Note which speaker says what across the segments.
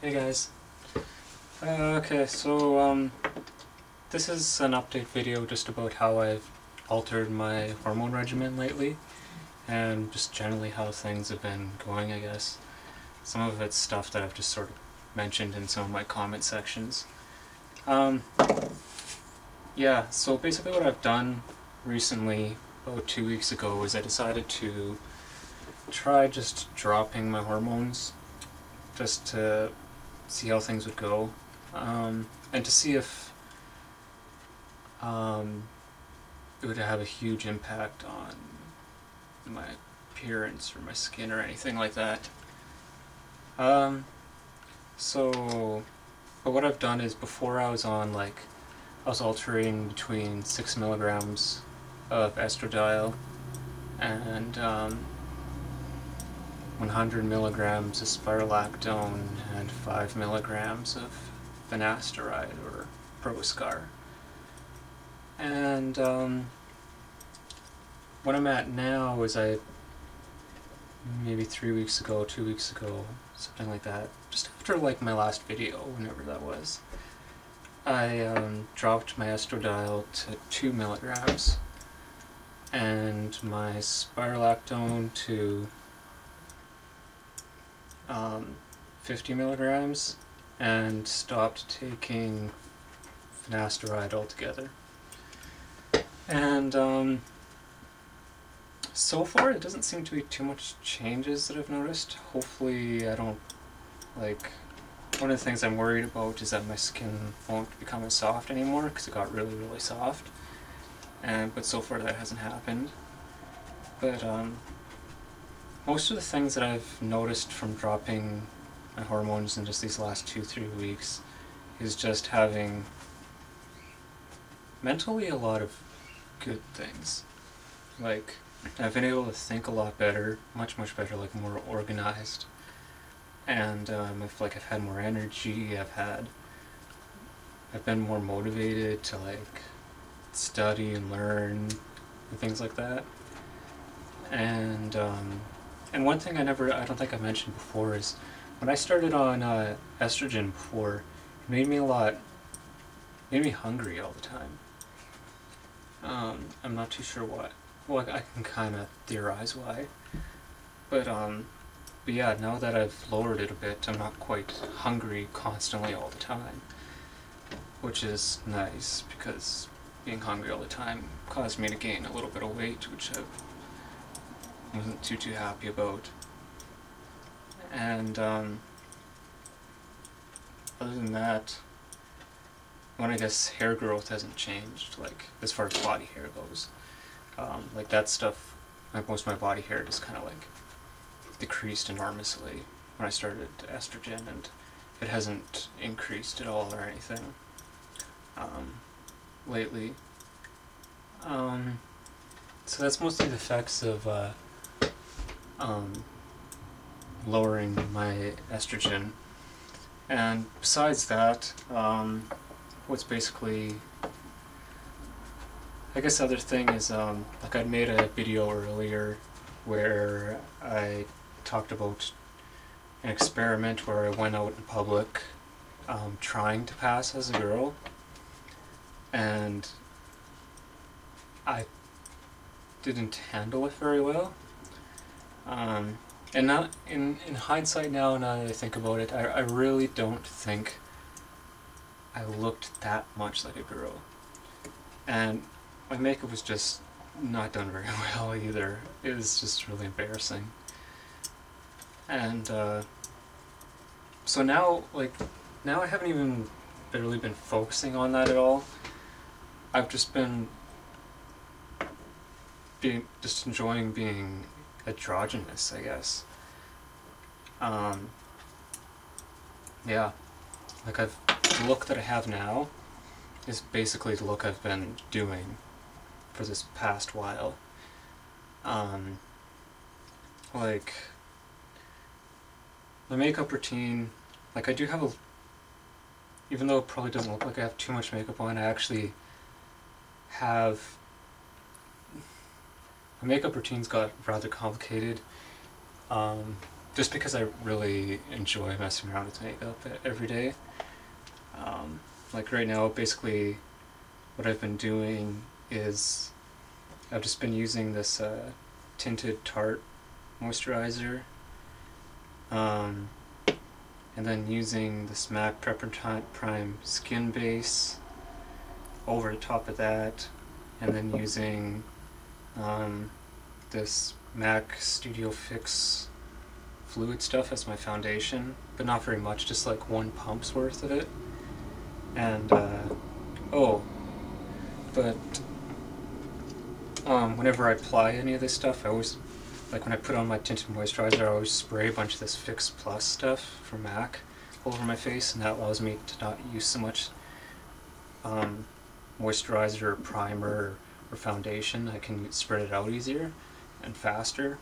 Speaker 1: Hey guys. Okay, so this is an update video just about how I've altered my hormone regimen lately, and just generally how things have been going, I guess. Some of it's stuff that I've just sort of mentioned in some of my comment sections. Yeah, so basically what I've done recently, about 2 weeks ago, is I decided to try just dropping my hormones, just to see how things would go, and to see if it would have a huge impact on my appearance or my skin or anything like that. But what I've done is, before I was on, I was altering between 6 milligrams of estradiol and 100 milligrams of spirulactone and 5 milligrams of finasteride or Proscar. And what I'm at now is maybe 3 weeks ago, 2 weeks ago, something like that, just after my last video, whenever that was, I dropped my estradiol to 2 milligrams and my spirulactone to 50 milligrams and stopped taking finasteride altogether. And so far it doesn't seem to be too much changes that I've noticed. Hopefully I don't, one of the things I'm worried about is that my skin won't become as soft anymore, because it got really, really soft. But so far that hasn't happened. But most of the things that I've noticed from dropping my hormones in just these last 2-3 weeks is just having mentally a lot of good things. I've been able to think a lot better, much better, more organized, and I've had more energy. I've been more motivated to study and learn and things like that. And one thing I don't think I mentioned before is, when I started on estrogen before, it made me hungry all the time. I'm not too sure why. Well, I can kind of theorize why. But yeah, now that I've lowered it a bit, I'm not quite hungry constantly all the time, which is nice, because being hungry all the time caused me to gain a little bit of weight, which I wasn't too happy about. And other than that, I guess hair growth hasn't changed, as far as body hair goes. That stuff, most of my body hair just kind of decreased enormously when I started estrogen, and it hasn't increased at all or anything lately. So that's mostly the effects of lowering my estrogen. And besides that, what's basically, I guess the other thing is, I'd made a video earlier where I talked about an experiment where I went out in public trying to pass as a girl, and I didn't handle it very well. And now, in hindsight now that I think about it, I really don't think I looked that much like a girl. And my makeup was just not done very well either. It was just really embarrassing. And so now, now I haven't even really been focusing on that at all. I've just been enjoying being androgynous, I guess. Yeah, the look that I have now is basically the look I've been doing for this past while. My makeup routine, I do have even though it probably doesn't look like I have too much makeup on, I actually have, my makeup routine's got rather complicated. just because I really enjoy messing around with makeup every day. Like right now, basically what I've been doing is I've just been using this tinted Tarte moisturizer, and then using this MAC Prem skin base over the top of that, and then using this MAC Studio Fix fluid stuff as my foundation, but not very much, just like 1 pump's worth of it. And whenever I apply any of this stuff, I always, like when I put on my tinted moisturizer, I always spray a bunch of this Fix Plus stuff from MAC over my face, and that allows me to not use so much moisturizer or primer or foundation. I can spread it out easier and faster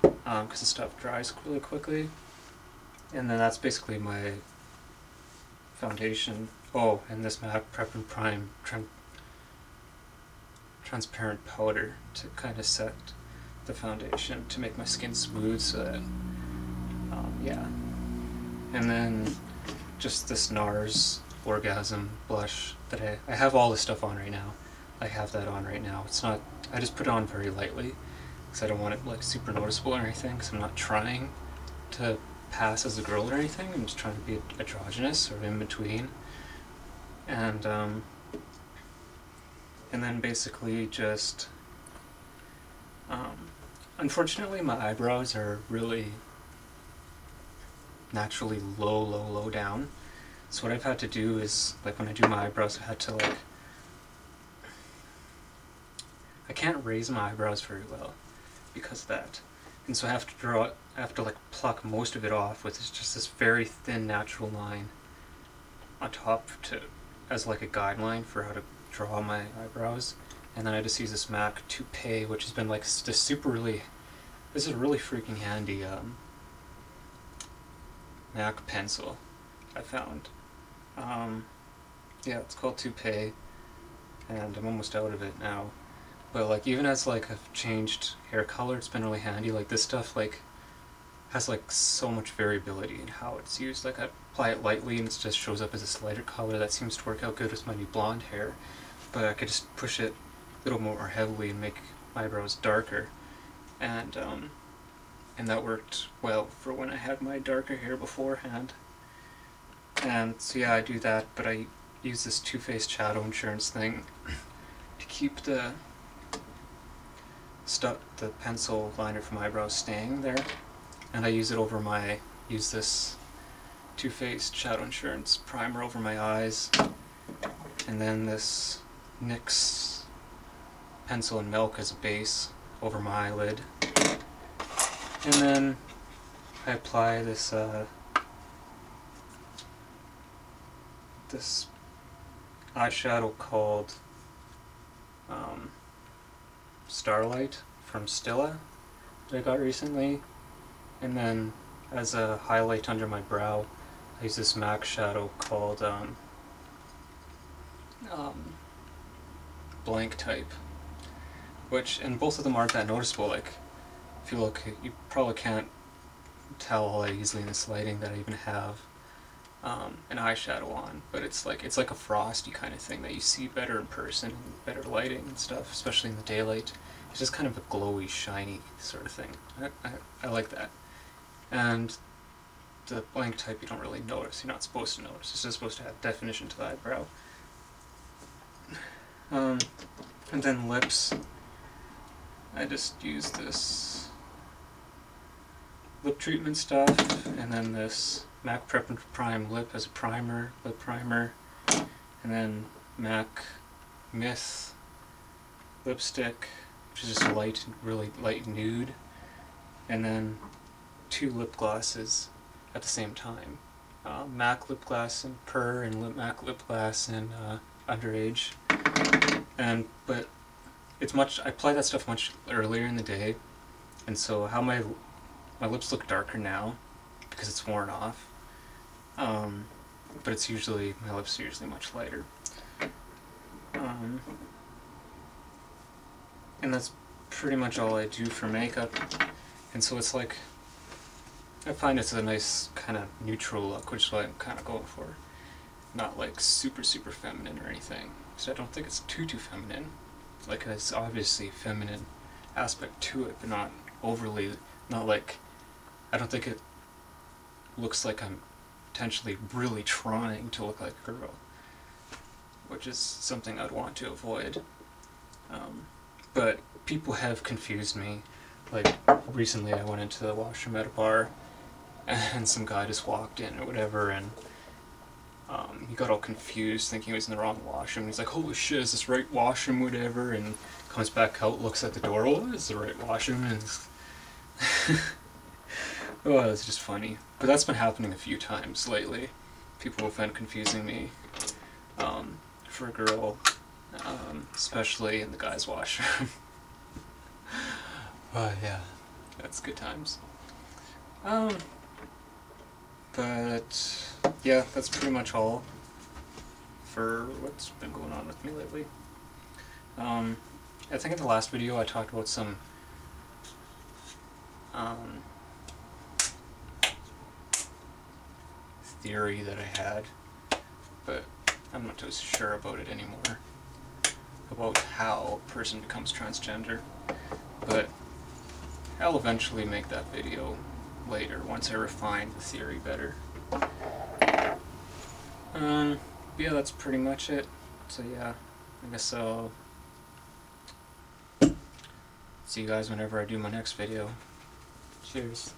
Speaker 1: because the stuff dries really quickly. And then that's basically my foundation. Oh, and this MAC Prep and Prime transparent powder to kind of set the foundation to make my skin smooth, so that yeah. And then just this NARS Orgasm blush that I have all this stuff on right now. I have that on right now. It's not, I just put it on very lightly because I don't want it like super noticeable or anything, because I'm not trying to pass as a girl or anything. I'm just trying to be androgynous or in between. And then basically just unfortunately my eyebrows are really naturally low down. So what I've had to do is, like when I do my eyebrows, I had to like, I can't raise my eyebrows very well because of that. And so I have to like pluck most of it off with just this very thin natural line on top as like a guideline for how to draw my eyebrows. And then I just use this MAC Toupe, which has been like this this is a really freaking handy MAC pencil I found. Yeah, it's called Toupe, and I'm almost out of it now. But like even as like I've changed hair color, it's been really handy. Like this stuff like has like so much variability in how it's used. Like I apply it lightly and it just shows up as this lighter color that seems to work out good with my new blonde hair. But I could just push it a little more heavily and make my eyebrows darker. And that worked well for when I had my darker hair beforehand. And so yeah, I do that, but I use this Too Faced shadow insurance thing to keep the pencil liner for my eyebrows staying there. And I use it over use this Too Faced shadow insurance primer over my eyes, and then this NYX pencil and milk as a base over my eyelid. And then I apply this this eyeshadow called Starlight from Stila that I got recently. And then as a highlight under my brow, I use this MAC shadow called Blanc type, which, and both of them aren't that noticeable. Like, if you look, you probably can't tell all that easily in this lighting that I even have an eyeshadow on, but it's like a frosty kind of thing that you see better in person, better lighting and stuff, especially in the daylight. It's just kind of a glowy, shiny sort of thing. I like that. And the Blanc type you don't really notice. You're not supposed to notice. It's just supposed to have definition to the eyebrow. And then lips, I just use this lip treatment stuff, and then this MAC Prep and Prime lip as a primer, lip primer, and then MAC Myth lipstick, which is just a light, really light nude, and then 2 lip glosses at the same time. MAC lip gloss in Prrr and MAC lip gloss in Underage. But it's I apply that stuff much earlier in the day, and so how my lips look darker now because it's worn off. But my lips are usually much lighter. And that's pretty much all I do for makeup. And so it's like, I find it's a nice kind of neutral look, which is what I'm kind of going for. Not like super feminine or anything. So I don't think it's too feminine. Like, it's obviously feminine aspect to it, but not overly, not like, I don't think it looks like I'm potentially really trying to look like a girl, which is something I'd want to avoid. But people have confused me. Like, recently I went into the washroom at a bar, and some guy just walked in or whatever, and he got all confused thinking he was in the wrong washroom. He's like, holy shit, is this right washroom, whatever, and comes back out, looks at the door, oh, it's the right washroom, and oh, it's just funny. But that's been happening a few times lately. People have been confusing me for a girl, especially in the guy's washroom. But yeah, that's good times. But yeah, that's pretty much all for what's been going on with me lately. I think in the last video I talked about some theory that I had, but I'm not too sure about it anymore, about how a person becomes transgender. But I'll eventually make that video later, once I refine the theory better. Yeah, that's pretty much it. So yeah, I guess I'll see you guys whenever I do my next video. Cheers.